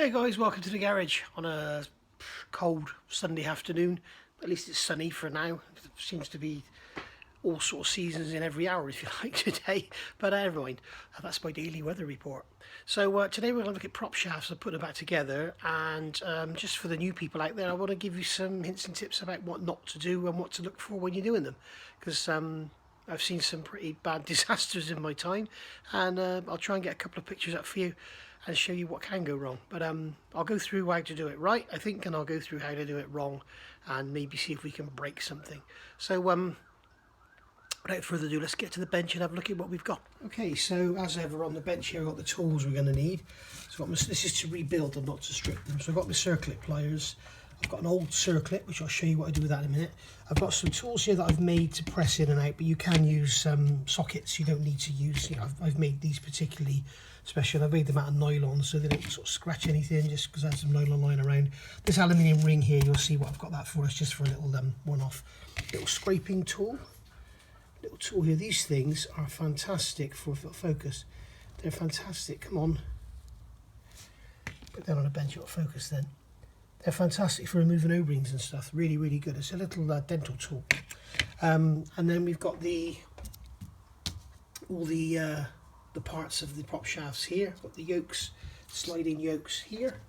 Hey guys, welcome to the garage on a cold Sunday afternoon. At least it's sunny for now. It seems to be all sort of seasons in every hour, if you like, today. But never mind, that's my daily weather report. So today we're going to look at prop shafts and put them back together. And just for the new people out there, I want to give you some hints and tips about what not to do and what to look for when you're doing them. Because I've seen some pretty bad disasters in my time, and I'll try and get a couple of pictures up for you and show you what can go wrong. But I'll go through how to do it right, I think, and I'll go through how to do it wrong and maybe see if we can break something. So without further ado, let's get to the bench and have a look at what we've got. Okay, so as ever on the bench here, I've got the tools we're going to need. So this is to rebuild them, not to strip them. So I've got my circlip pliers. I've got an old circlip, which I'll show you what I do with that in a minute. I've got some tools here that I've made to press in and out, but you can use sockets. You don't need to use, I've made these particularly special. I've made them out of nylon so they don't sort of scratch anything, just because I have some nylon lying around. This aluminium ring here, you'll see what I've got that for. It's just for a little one-off little scraping tool. Little tool here. These things are fantastic for focus. They're fantastic. Come on. Put that on a bench, it'll focus then. They're fantastic for removing O-rings and stuff. Really, really good. It's a little dental tool. And then we've got all the parts of the prop shafts here. We've got the yokes, sliding yokes here.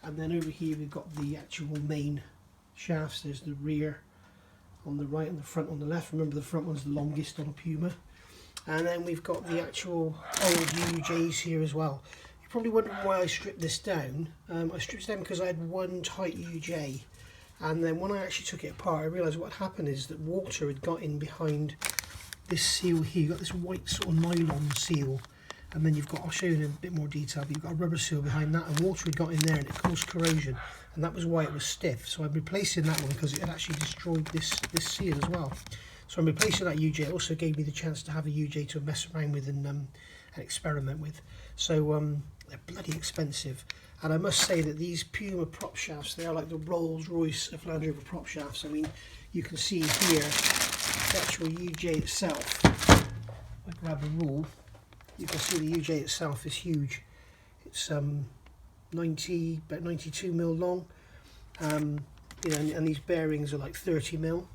And then over here we've got the actual main shafts. There's the rear on the right and the front on the left. Remember, the front one's the longest on a Puma. And then we've got the actual old UJs here as well. You're probably wondering why I stripped this down. I stripped it down because I had one tight UJ, and then when I actually took it apart, I realised what happened is that water had got in behind this seal here. You've got this white sort of nylon seal, and then you've got, I'll show you in a bit more detail, but you've got a rubber seal behind that, and water had got in there and it caused corrosion, and that was why it was stiff. So I'm replacing that one because it had actually destroyed this seal as well. So I'm replacing that UJ. It also gave me the chance to have a UJ to mess around with and experiment with. So they're bloody expensive, and I must say that these Puma prop shafts, they are like the Rolls-Royce of Land Rover prop shafts. I mean, you can see here the actual UJ itself. If I grab a rule, you can see the UJ itself is huge. It's about 92 mil long, and these bearings are like 30 mil.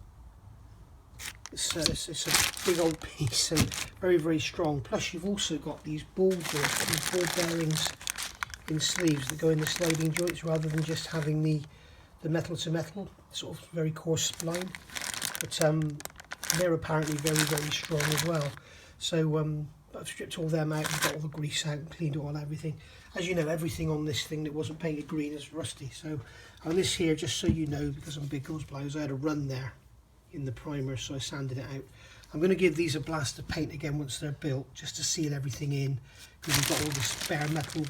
It's a big old piece and very, very strong. Plus you've also got these ball bearings in sleeves that go in the sliding joints rather than just having the metal to metal, sort of very coarse spline. But they're apparently very, very strong as well. So I've stripped all them out and got all the grease out and cleaned all everything. As you know, everything on this thing that wasn't painted green is rusty. So on this here, just so you know, because I'm big gauze pliers, I had a run there in the primer, so I sanded it out. I'm going to give these a blast of paint again once they're built, just to seal everything in, because we've got all this bare metal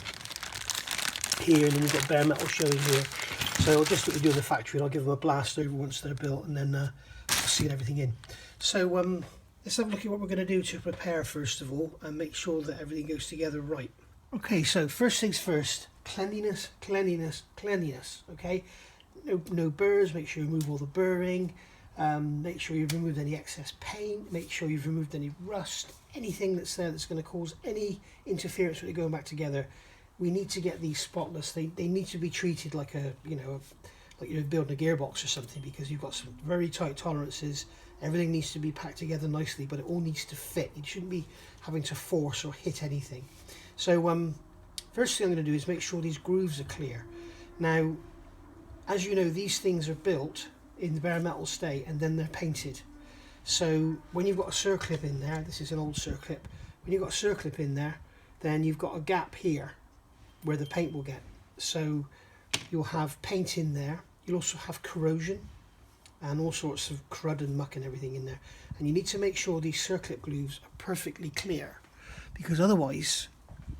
here and then we've got bare metal showing here. So just what we do in the factory, I'll give them a blast over once they're built, and then seal everything in. So let's have a look at what we're going to do to prepare first of all and make sure that everything goes together right. Okay, so first things first, cleanliness, cleanliness, cleanliness. Okay, no burrs. Make sure you remove all the burring. Make sure you've removed any excess paint, make sure you've removed any rust, anything that's there that's going to cause any interference with it going back together. We need to get these spotless. They need to be treated like like you're building a gearbox or something, because you've got some very tight tolerances. Everything needs to be packed together nicely, but it all needs to fit. You shouldn't be having to force or hit anything. So first thing I'm going to do is make sure these grooves are clear. Now, as you know, these things are built in the bare metal state and then they're painted. So when you've got a circlip in there, this is an old circlip, when you've got a circlip in there, then you've got a gap here where the paint will get. So you'll have paint in there, you'll also have corrosion and all sorts of crud and muck and everything in there, and you need to make sure these circlip grooves are perfectly clear, because otherwise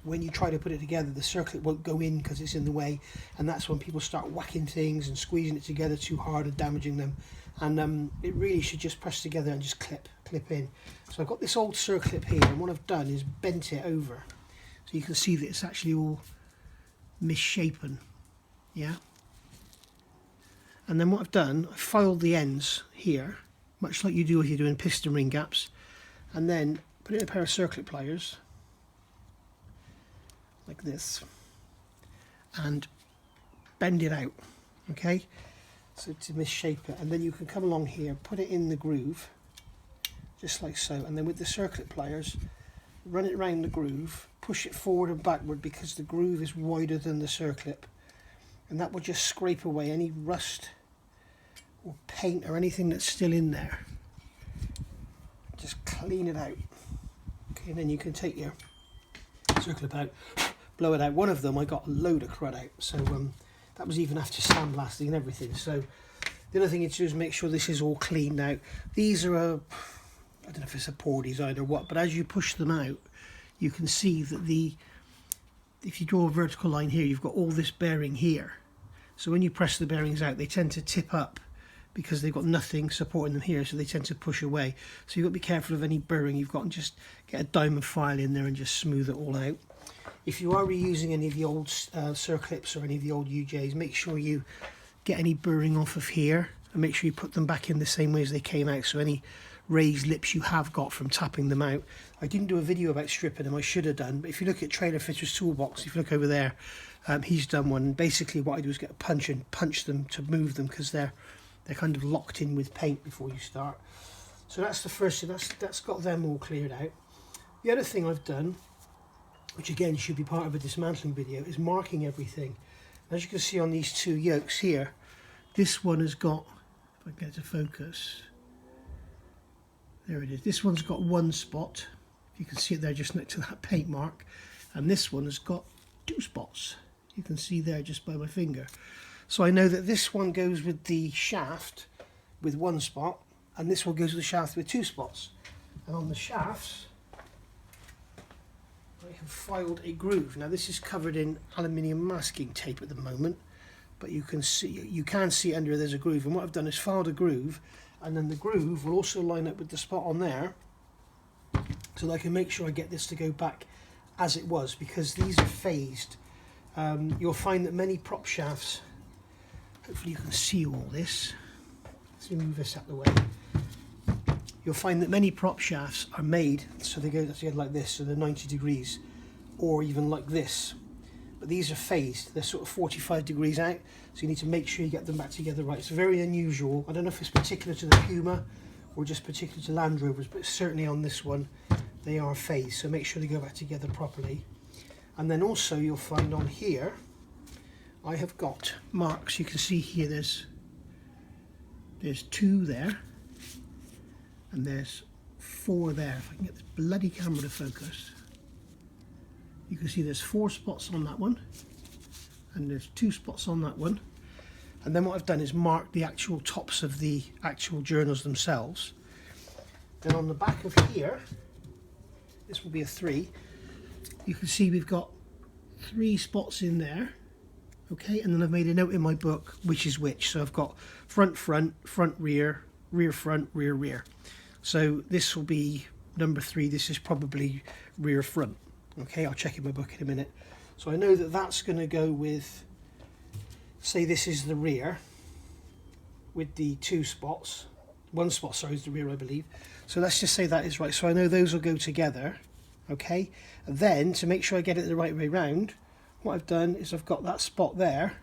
when you try to put it together, the circlip won't go in because it's in the way, and that's when people start whacking things and squeezing it together too hard and damaging them. And it really should just press together and just clip in. So I've got this old circlip here, and what I've done is bent it over so you can see that it's actually all misshapen. Yeah. And then what I've done, I've filed the ends here, much like you do if you're doing piston ring gaps, and then put it in a pair of circlip pliers like this, and bend it out, okay, so to misshape it, and then you can come along here, put it in the groove, just like so, and then with the circlip pliers, run it around the groove, push it forward and backward because the groove is wider than the circlip, and that will just scrape away any rust or paint or anything that's still in there. Just clean it out. Okay, and then you can take your circlip out, blow it out. One of them I got a load of crud out, so that was even after sandblasting and everything. So the other thing you need to do is make sure this is all cleaned out. These are I don't know if it's a poor design or what, but as you push them out, you can see that if you draw a vertical line here, you've got all this bearing here. So when you press the bearings out, they tend to tip up because they've got nothing supporting them here, so they tend to push away. So you've got to be careful of any burring you've got, and just get a diamond file in there and just smooth it all out. If you are reusing any of the old circlips or any of the old UJs, make sure you get any burring off of here and make sure you put them back in the same way as they came out, so any raised lips you have got from tapping them out. I didn't do a video about stripping them, I should have done, but if you look at Trailer Fitter's Toolbox, if you look over there, he's done one. Basically what I do is get a punch and punch them to move them, because they're kind of locked in with paint before you start. So that's the first thing, that's got them all cleared out. The other thing I've done, which again should be part of a dismantling video, is marking everything. As you can see on these two yokes here, this one has got, if I get it to focus, there it is, this one's got one spot, you can see it there just next to that paint mark, and this one has got two spots, you can see there just by my finger. So I know that this one goes with the shaft with one spot, and this one goes with the shaft with two spots. And on the shafts, I have filed a groove. Now this is covered in aluminium masking tape at the moment, but you can see under there's a groove. And what I've done is filed a groove, and then the groove will also line up with the spot on there, so that I can make sure I get this to go back as it was, because these are phased. You'll find that many prop shafts, hopefully you can see all this, let's move this out of the way. You'll find that many prop shafts are made so they go together like this, so they're 90 degrees, or even like this. But these are phased, they're sort of 45 degrees out, so you need to make sure you get them back together right. It's very unusual. I don't know if it's particular to the Puma or just particular to Land Rovers, but certainly on this one they are phased, so make sure they go back together properly. And then also you'll find on here I have got marks. You can see here there's two there, and there's four there. If I can get this bloody camera to focus, you can see there's 4 spots on that one, and there's 2 spots on that one. And then what I've done is mark the actual tops of the actual journals themselves. Then on the back of here, this will be a 3, you can see we've got 3 spots in there. Okay, and then I've made a note in my book which is which. So I've got front, rear, front, rear. So this will be number 3. This is probably rear, front. Okay, I'll check in my book in a minute. So I know that that's going to go with, say this is the rear with the 2 spots. 1 spot, sorry, is the rear, I believe. So let's just say that is right. So I know those will go together. Okay, and then to make sure I get it the right way round, what I've done is I've got that spot there,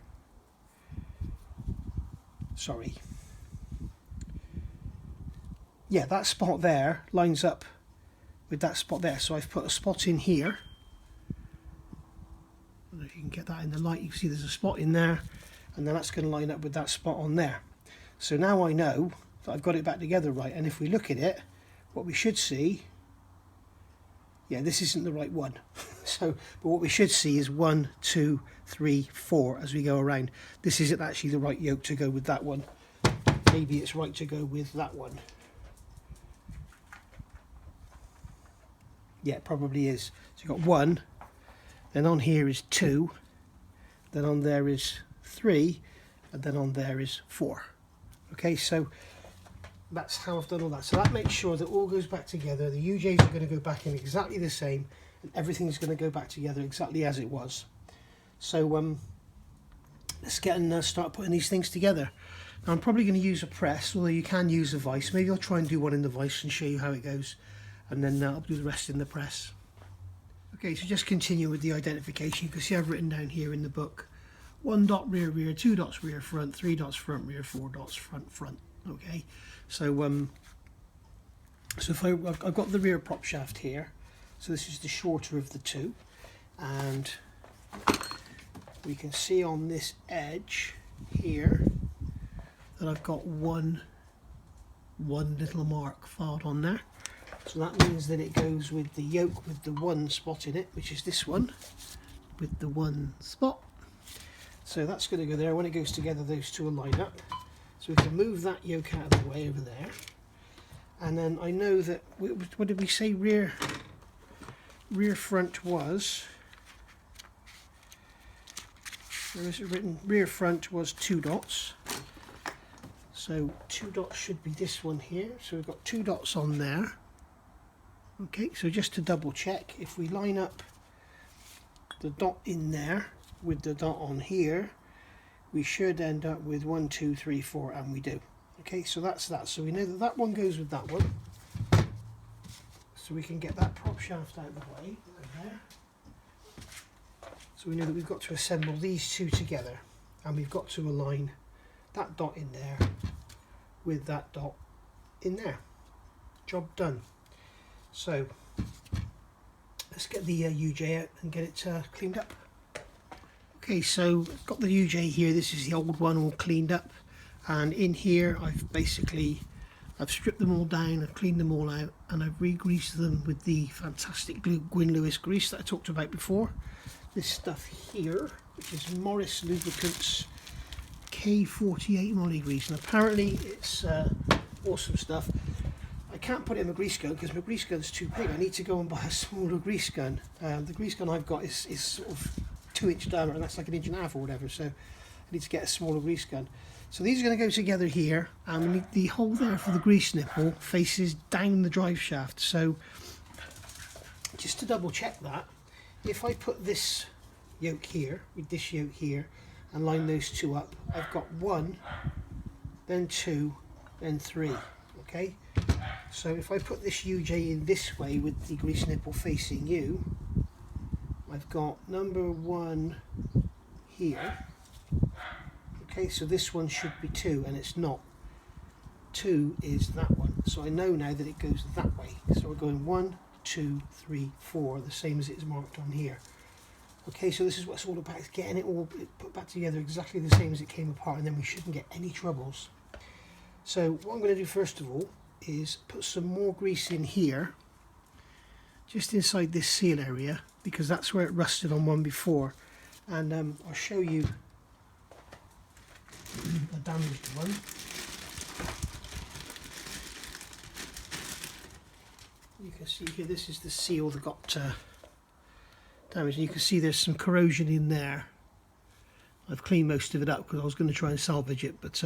sorry, yeah, that spot there lines up with that spot there, so I've put a spot in here. I don't know if you can get that in the light, you can see there's a spot in there, and then that's going to line up with that spot on there. So now I know that I've got it back together right, and if we look at it, what we should see, yeah, this isn't the right one. So, but what we should see is 1, 2, 3, 4 as we go around. This isn't actually the right yoke to go with that one. Maybe it's right to go with that one. Yeah, it probably is. So you've got 1, then on here is 2, then on there is 3, and then on there is 4. Okay, so that's how I've done all that. So that makes sure that all goes back together. The UJs are going to go back in exactly the same, and everything's going to go back together exactly as it was. So let's get and start putting these things together. Now I'm probably going to use a press, although you can use a vise. Maybe I'll try and do one in the vise and show you how it goes, and then I'll do the rest in the press. Okay, so just continue with the identification. You can see I've written down here in the book 1 dot rear rear, 2 dots rear front, 3 dots front rear, 4 dots front front. Okay, so so if I've got the rear prop shaft here, so this is the shorter of the two, and we can see on this edge here that I've got one little mark filed on there. So that means that it goes with the yoke with the one spot in it, which is this one with the one spot. So that's going to go there. When it goes together, those two will line up. So we can move that yoke out of the way over there. And then I know that, what did we say rear front was? Where is it written? Rear front was 2 dots. So 2 dots should be this one here. So we've got 2 dots on there. Okay, so just to double check, if we line up the dot in there with the dot on here, we should end up with 1, 2, 3, 4, and we do. Okay, so that's that. So we know that that one goes with that one. So we can get that prop shaft out of the way there. So we know that we've got to assemble these two together, and we've got to align that dot in there with that dot in there. Job done. So let's get the UJ out and get it cleaned up. Okay, so I've got the UJ here. This is the old one all cleaned up, and in here I've stripped them all down, I've cleaned them all out, and I've re-greased them with the fantastic Gwyn Lewis grease that I talked about before. This stuff here, which is Morris Lubricants K48 Molly grease, and apparently it's awesome stuff. I can't put it in my grease gun because my grease gun's too big. I need to go and buy a smaller grease gun. The grease gun I've got is sort of 2-inch diameter, and that's like 1.5 inches or whatever, so I need to get a smaller grease gun. So these are going to go together here, and we need the hole there for the grease nipple faces down the drive shaft. So just to double check that, if I put this yoke here with this yoke here and line those two up, I've got 1, then 2, then 3. Okay, so if I put this UJ in this way with the grease nipple facing you, I've got number 1 here. Okay, so this one should be 2, and it's not. 2 is that one, so I know now that it goes that way. So we're going 1, 2, 3, 4, the same as it is marked on here. Okay, so this is what it's all about, is getting it all put back together exactly the same as it came apart, and then we shouldn't get any troubles. So what I'm going to do first of all is put some more grease in here, just inside this seal area, because that's where it rusted on one before, and I'll show you a damaged one. You can see here, this is the seal that got damaged, and you can see there's some corrosion in there. I've cleaned most of it up because I was going to try and salvage it, but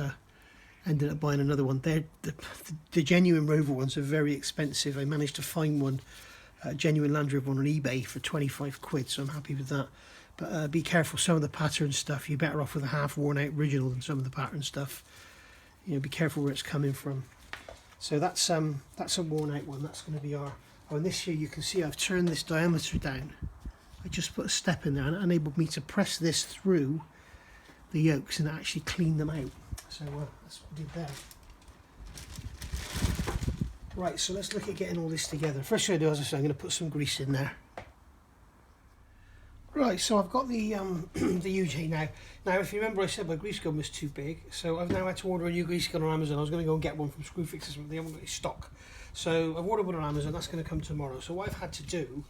ended up buying another one. The genuine Rover ones are very expensive. I managed to find one, a genuine Land Rover one on eBay for 25 quid, so I'm happy with that. But be careful, some of the pattern stuff, you're better off with a half worn out original than some of the pattern stuff. You know, be careful where it's coming from. So that's a worn out one. That's going to be our... Oh, and this here you can see I've turned this diameter down. I just put a step in there, and it enabled me to press this through the yokes and actually clean them out. So that's what I did there. Right, so let's look at getting all this together. First thing I do, as I say, I'm going to put some grease in there. Right, so I've got the the UJ now. Now, if you remember, I said my grease gun was too big, so I've now had to order a new grease gun on Amazon. I was going to go and get one from Screwfixers, but they haven't got any stock. So I've ordered one on Amazon. That's going to come tomorrow. So what I've had to do,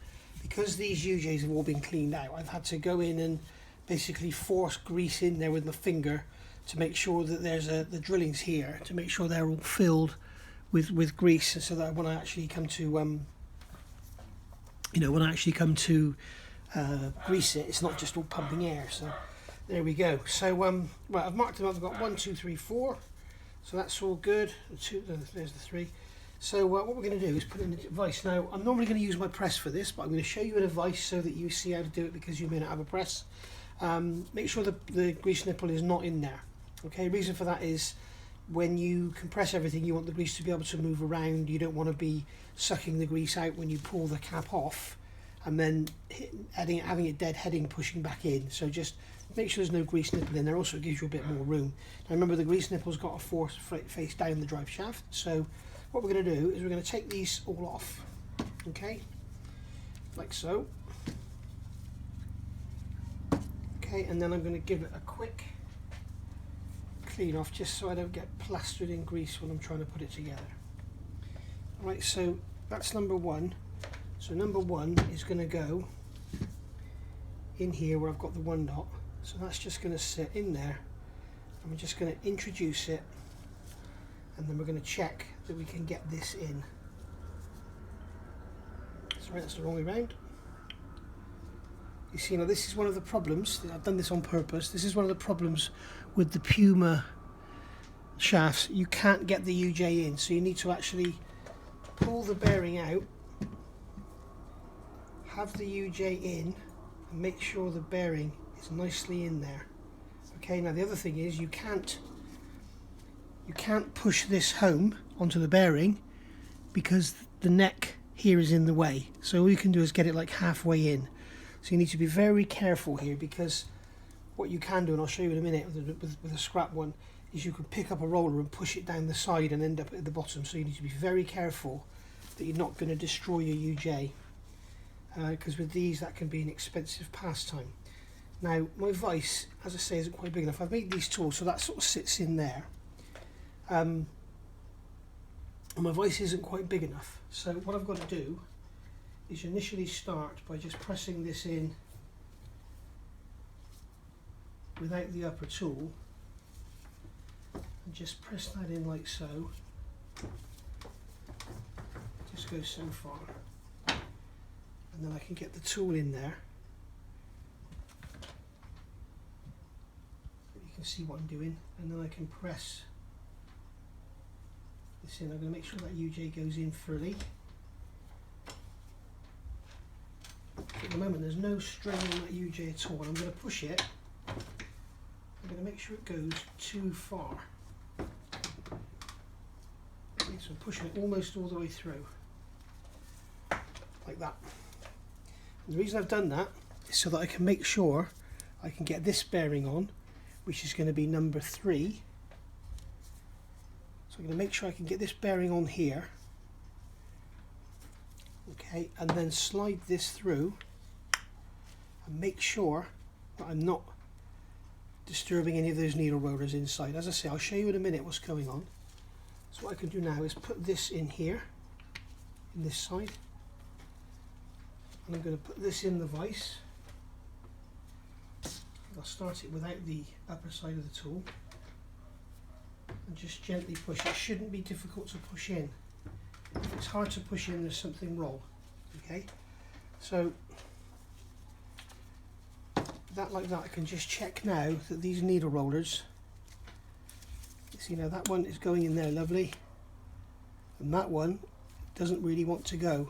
because these UJs have all been cleaned out, I've had to go in and basically force grease in there with my finger to make sure that there's the drillings here, to make sure they're all filled with grease, so that when I actually come to grease it, it's not just all pumping air. So there we go. So right, I've marked them up. I've got 1, 2, 3, 4. So that's all good. There's the 3. So what we're going to do is put in the vise. Now, I'm normally going to use my press for this, but I'm going to show you in a vise so that you see how to do it, because you may not have a press. Make sure the grease nipple is not in there. Okay, reason for that is when you compress everything, you want the grease to be able to move around. You don't want to be sucking the grease out when you pull the cap off, and then having it dead heading, pushing back in. So just make sure there's no grease nipple in there. Also, it gives you a bit more room. Now remember, the grease nipple's got a force face down the drive shaft. So what we're going to do is we're going to take these all off, okay, like so. Okay, and then I'm going to give it a quick clean off, just so I don't get plastered in grease when I'm trying to put it together. Alright, so that's number one. So number one is going to go in here where I've got the 1 dot. So that's just going to sit in there, and we're just going to introduce it, and then we're going to check that we can get this in. Sorry, that's the wrong way round. You see, now this is one of the problems. I've done this on purpose. This is one of the problems with the Puma shafts. You can't get the UJ in, so you need to actually pull the bearing out, have the UJ in, and make sure the bearing is nicely in there. Okay, now the other thing is you can't push this home onto the bearing because the neck here is in the way. So all you can do is get it like halfway in. So you need to be very careful here, because what you can do, and I'll show you in a minute with a scrap one, is you can pick up a roller and push it down the side and end up at the bottom. So you need to be very careful that you're not going to destroy your UJ, because with these that can be an expensive pastime. Now my vise, as I say, isn't quite big enough. I've made these tools so that sort of sits in there, and my vise isn't quite big enough. So what I've got to do is initially start by just pressing this in without the upper tool, and just press that in like so. Just go so far, and then I can get the tool in there. You can see what I'm doing, and then I can press this in. I'm going to make sure that UJ goes in fully. At the moment there's no strain on that UJ at all, and I'm going to push it. I'm going to make sure it goes too far. Okay, so I'm pushing it almost all the way through, like that. And the reason I've done that is so that I can make sure I can get this bearing on, which is going to be number 3. So I'm going to make sure I can get this bearing on here. Okay, and then slide this through and make sure that I'm not disturbing any of those needle rollers inside. As I say, I'll show you in a minute what's going on. So what I can do now is put this in here, in this side, and I'm going to put this in the vise. I'll start it without the upper side of the tool and just gently push. It shouldn't be difficult to push in. If it's hard to push in, there's something wrong. Okay, so that like that, I can just check now that these needle rollers, you see now that one is going in there lovely, and that one doesn't really want to go,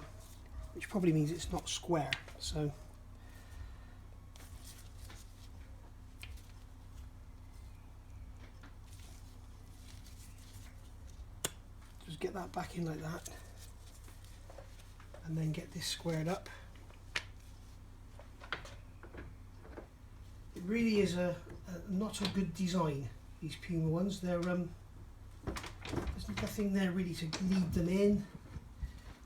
which probably means it's not square. So just get that back in like that, and then get this squared up. It really is not a good design, these Puma ones. They're there's nothing there really to lead them in.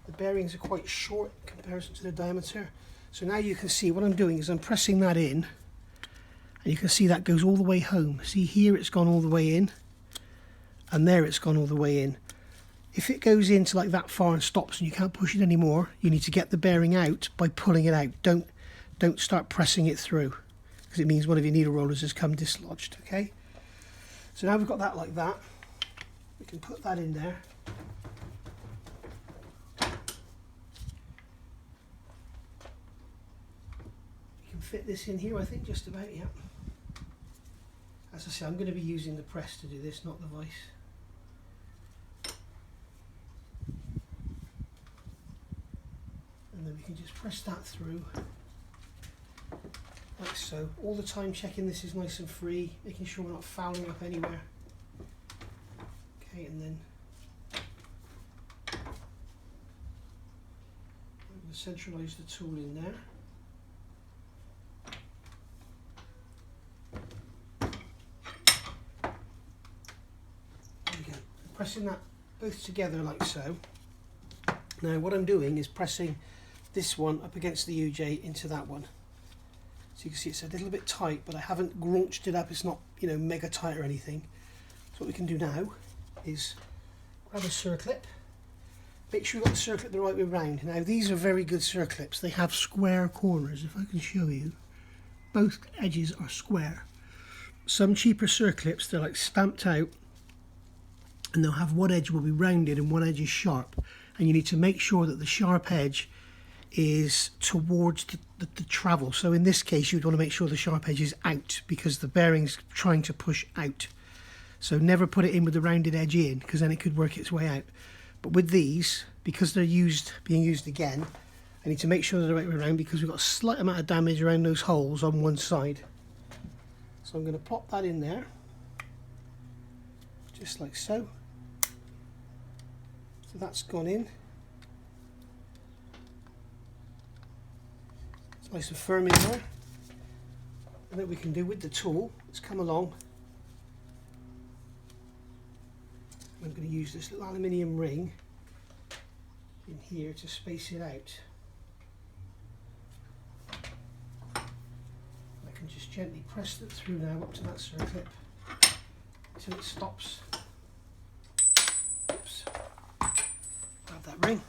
The bearings are quite short in comparison to the diameter. So now you can see what I'm doing is I'm pressing that in, and you can see that goes all the way home. See here, it's gone all the way in, and there it's gone all the way in. If it goes into like that far and stops and you can't push it anymore, you need to get the bearing out by pulling it out. Don't start pressing it through, because it means one of your needle rollers has come dislodged. Okay, so now we've got that like that. We can put that in there. You can fit this in here, I think, just about, yeah. As I say, I'm going to be using the press to do this, not the vise. And then we can just press that through, like so. All the time checking this is nice and free, making sure we're not fouling up anywhere. Okay, and then I'm going to centralise the tool in there. pressing that both together like so. Now what I'm doing is pressing this one up against the UJ into that one. So you can see it's a little bit tight, but I haven't graunched it up. It's not, you know, mega tight or anything. So what we can do now is grab a circlip. Make sure you've got the circlip the right way round. Now these are very good circlips. They have square corners, if I can show you. Both edges are square. Some cheaper circlips, they're like stamped out, and they'll have one edge will be rounded and one edge is sharp. And you need to make sure that the sharp edge is towards the travel. So in this case you'd want to make sure the sharp edge is out, because the bearing's trying to push out. So never put it in with the rounded edge in, because then it could work its way out. But with these, because they're being used again, I need to make sure they're the right way around, because we've got a slight amount of damage around those holes on one side. So I'm going to plop that in there, just like so. So that's gone in. It's nice and firm in there. And then we can do with the tool, let's come along. I'm going to use this little aluminium ring in here to space it out. I can just gently press it through now up to that circlip until it stops. Oops. Grab that ring,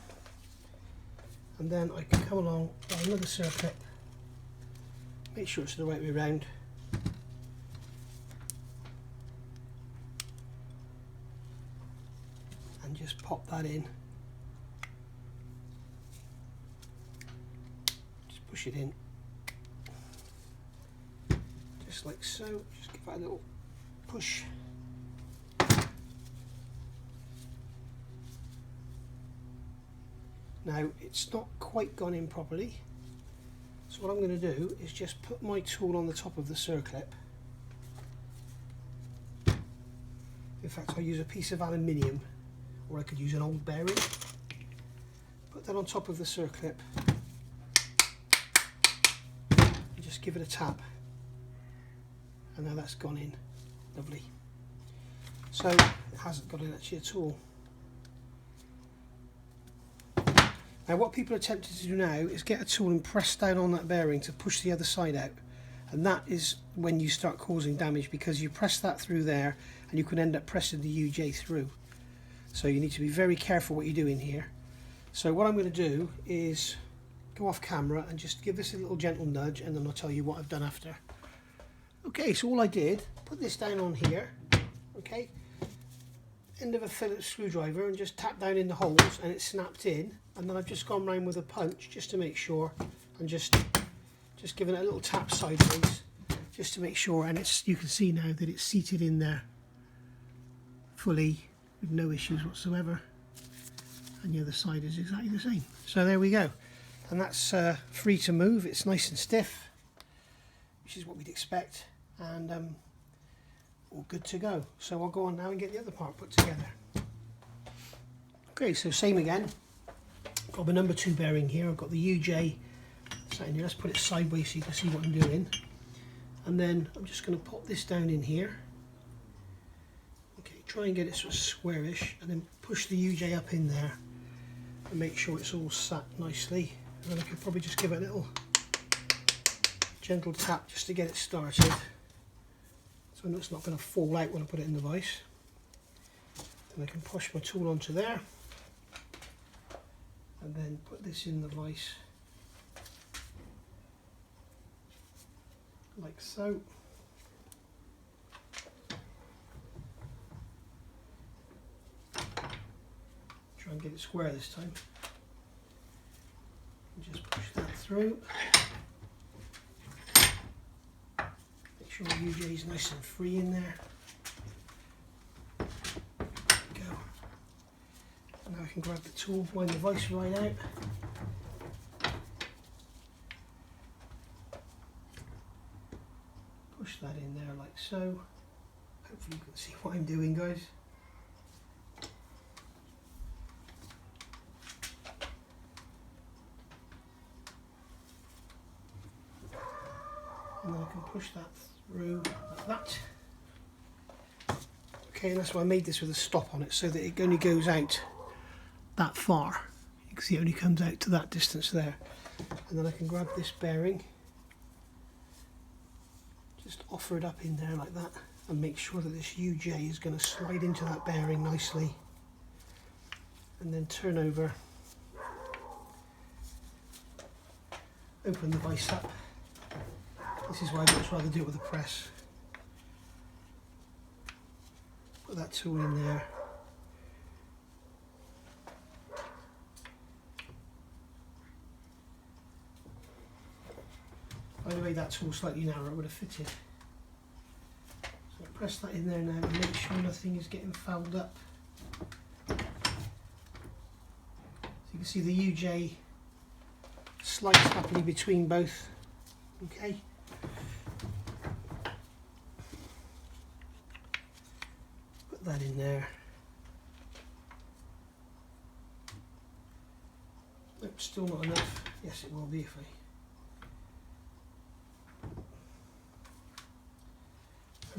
and then I can come along by another circlip, make sure it's the right way round. And just pop that in. Just push it in. Just like so. Just give that a little push. Now it's not quite gone in properly. So what I'm going to do is just put my tool on the top of the circlip. In fact, I'll use a piece of aluminium, or I could use an old bearing. Put that on top of the circlip and just give it a tap, and now that's gone in. Lovely. So it hasn't got in actually at all. Now what people are tempted to do now is get a tool and press down on that bearing to push the other side out, and that is when you start causing damage, because you press that through there and you can end up pressing the UJ through. So you need to be very careful what you're doing here. So what I'm going to do is go off camera and just give this a little gentle nudge, and then I'll tell you what I've done after. Okay, so all I did, put this down on here, okay, end of a Phillips screwdriver, and just tap down in the holes and it snapped in, and then I've just gone round with a punch just to make sure, and just giving it a little tap sideways just to make sure, and it's, you can see now that it's seated in there fully with no issues whatsoever, and the other side is exactly the same. So there we go, and that's free to move. It's nice and stiff, which is what we'd expect, and all good to go. So I'll go on now and get the other part put together. Okay, so same again. Got my number 2 bearing here. I've got the UJ sat in here. Let's put it sideways so you can see what I'm doing, and then I'm just going to pop this down in here. Try and get it sort of squarish, and then push the UJ up in there and make sure it's all sat nicely. And then I could probably just give it a little gentle tap just to get it started, so I know it's not going to fall out when I put it in the vise. Then I can push my tool onto there and then put this in the vise like so. Try and get it square this time. And just push that through. Make sure the UJ is nice and free in there. There we go. And now I can grab the tool, wind the vise right out. Push that in there like so. Hopefully you can see what I'm doing, guys. And then I can push that through like that. Okay, and that's why I made this with a stop on it, so that it only goes out that far. You can see it only comes out to that distance there. And then I can grab this bearing, just offer it up in there like that, and make sure that this UJ is going to slide into that bearing nicely. And then turn over, open the vise up. This is why I'd much rather do it with a press. Put that tool in there. By the way, that tool's slightly narrow, it would have fitted. So press that in there now and make sure nothing is getting fouled up. So you can see the UJ slides happily between both. Okay. Put that in there. Nope, still not enough. Yes, it will be if I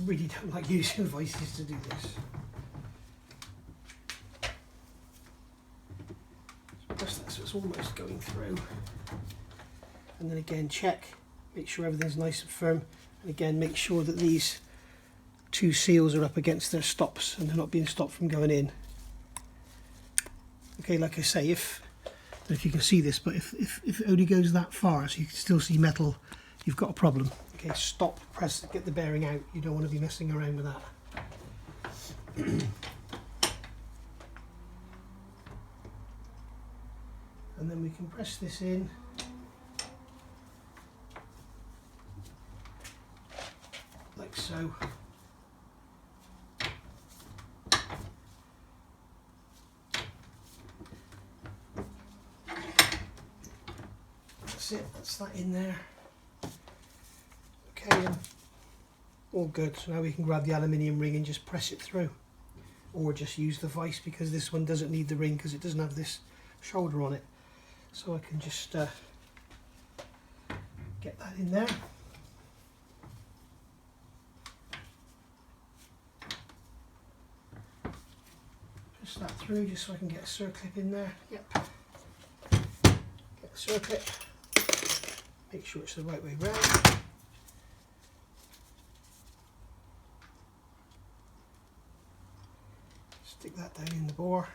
really don't like using vices to do this. So press that so it's almost going through. And then again check, make sure everything's nice and firm. And again make sure that these two seals are up against their stops and they're not being stopped from going in. Okay, like I say, I don't know if you can see this, but if it only goes that far so you can still see metal, you've got a problem. Okay, stop, press, get the bearing out. You don't want to be messing around with that. And then we can press this in. Like so. That's it, that's that in there. Okay, all good. So now we can grab the aluminium ring and just press it through, or just use the vise because this one doesn't need the ring because it doesn't have this shoulder on it. So I can just get that in there. Press that through just so I can get a circlip in there. Yep. Get the circlip. Make sure it's the right way round. Stick that down in the bore.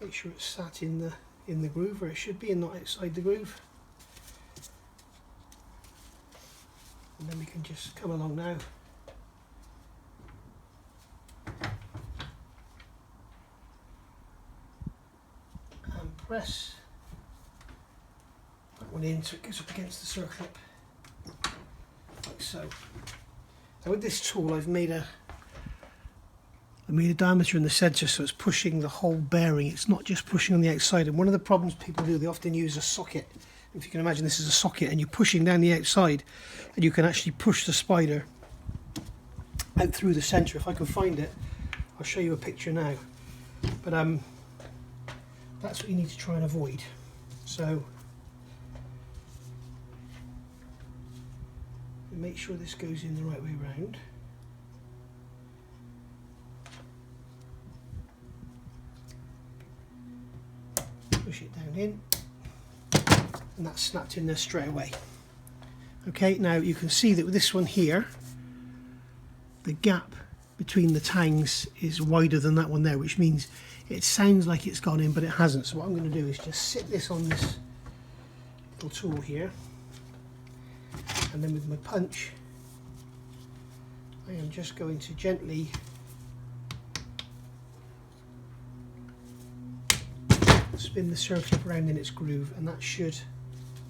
Make sure it's sat in the groove where it should be and not outside the groove. And then we can just come along now. And press that one in so it goes up against the circlip. Like so. Now with this tool I've made a diameter in the centre so it's pushing the whole bearing, it's not just pushing on the outside. And one of the problems people do, they often use a socket. If you can imagine this is a socket and you're pushing down the outside and you can actually push the spider out through the centre. If I can find it, I'll show you a picture now. But that's what you need to try and avoid. So make sure this goes in the right way round. Push it down in, and that's snapped in there straight away. Okay, now you can see that with this one here, the gap between the tangs is wider than that one there, which means it sounds like it's gone in, but it hasn't. So what I'm going to do is just sit this on this little tool here, and then with my punch, I am just going to gently spin the circlip around in its groove, and that should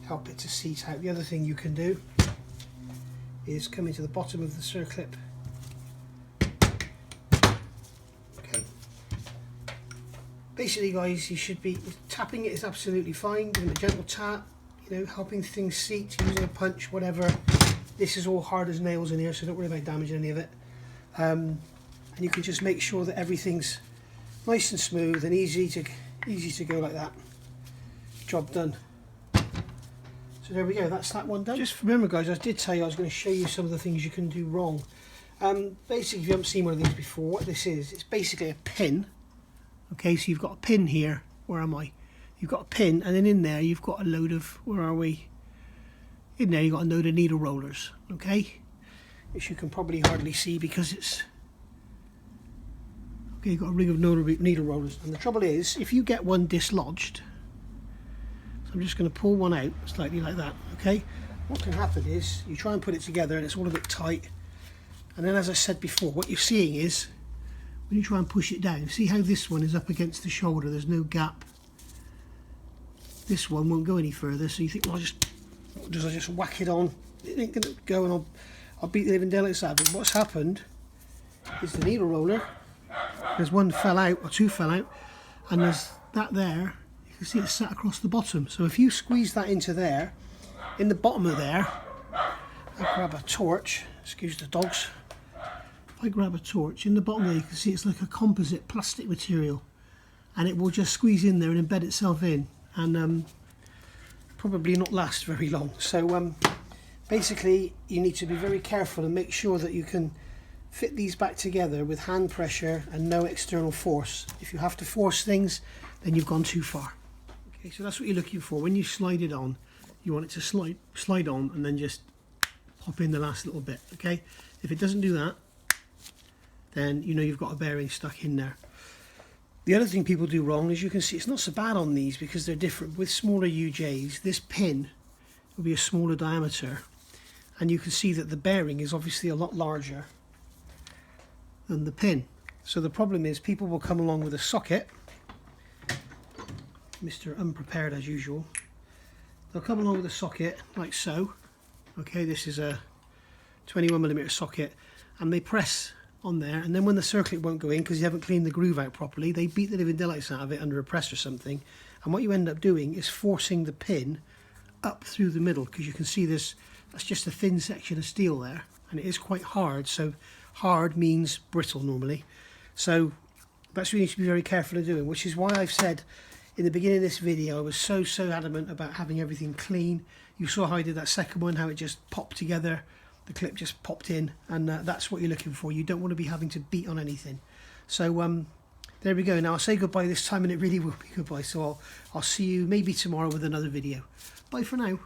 help it to seat out. The other thing you can do is come into the bottom of the circlip. Okay. Basically guys, you should be tapping it is absolutely fine, giving it a gentle tap, you know, helping things seat, using a punch, whatever. This is all hard as nails in here, so don't worry about damaging any of it. And you can just make sure that everything's nice and smooth and easy to go like that. Job done. So there we go, that's that one done. Just remember guys, I did tell you I was going to show you some of the things you can do wrong. Basically, if you haven't seen one of these before, what this is, it's basically a pin. Okay, so you've got a pin here. Where am I? You've got a pin, and then in there you've got a load of, where are we? In there you've got a load of needle rollers, okay? Which you can probably hardly see because it's... Okay, you've got a ring of needle rollers. And the trouble is, if you get one dislodged, so I'm just going to pull one out slightly like that, okay? What can happen is, you try and put it together and it's all a bit tight. And then, as I said before, what you're seeing is, when you try and push it down, see how this one is up against the shoulder, there's no gap. This one won't go any further, so you think, well, I just whack it on, it ain't gonna go, and I'll beat the living daylights out of it. What's happened is the needle roller, there's one fell out, or two fell out, and there's that there, you can see it's sat across the bottom. So if you squeeze that into there, in the bottom of there, I grab a torch, excuse the dogs, if I grab a torch, in the bottom there you can see it's like a composite plastic material, and it will just squeeze in there and embed itself in, and probably not last very long. So basically you need to be very careful and make sure that you can fit these back together with hand pressure and no external force. If you have to force things, then you've gone too far. Okay, so that's what you're looking for. When you slide it on, you want it to slide on and then just pop in the last little bit, okay? If it doesn't do that, then you know you've got a bearing stuck in there. The other thing people do wrong is, you can see it's not so bad on these because they're different. With smaller UJs, this pin will be a smaller diameter, and you can see that the bearing is obviously a lot larger than the pin. So the problem is, people will come along with a socket, Mr. Unprepared as usual. They'll come along with a socket like so. Okay, this is a 21mm socket, and they press on there, and then when the circlip won't go in because you haven't cleaned the groove out properly, they beat the living daylights out of it under a press or something, and what you end up doing is forcing the pin up through the middle, because you can see this, that's just a thin section of steel there, and it is quite hard. So hard means brittle normally, so that's what you need to be very careful of doing, which is why I've said in the beginning of this video I was so adamant about having everything clean. You saw how I did that second one, how it just popped together, the clip just popped in, and that's what you're looking for. You don't want to be having to beat on anything. So there we go. Now I'll say goodbye this time, and it really will be goodbye, so I'll see you maybe tomorrow with another video. Bye for now.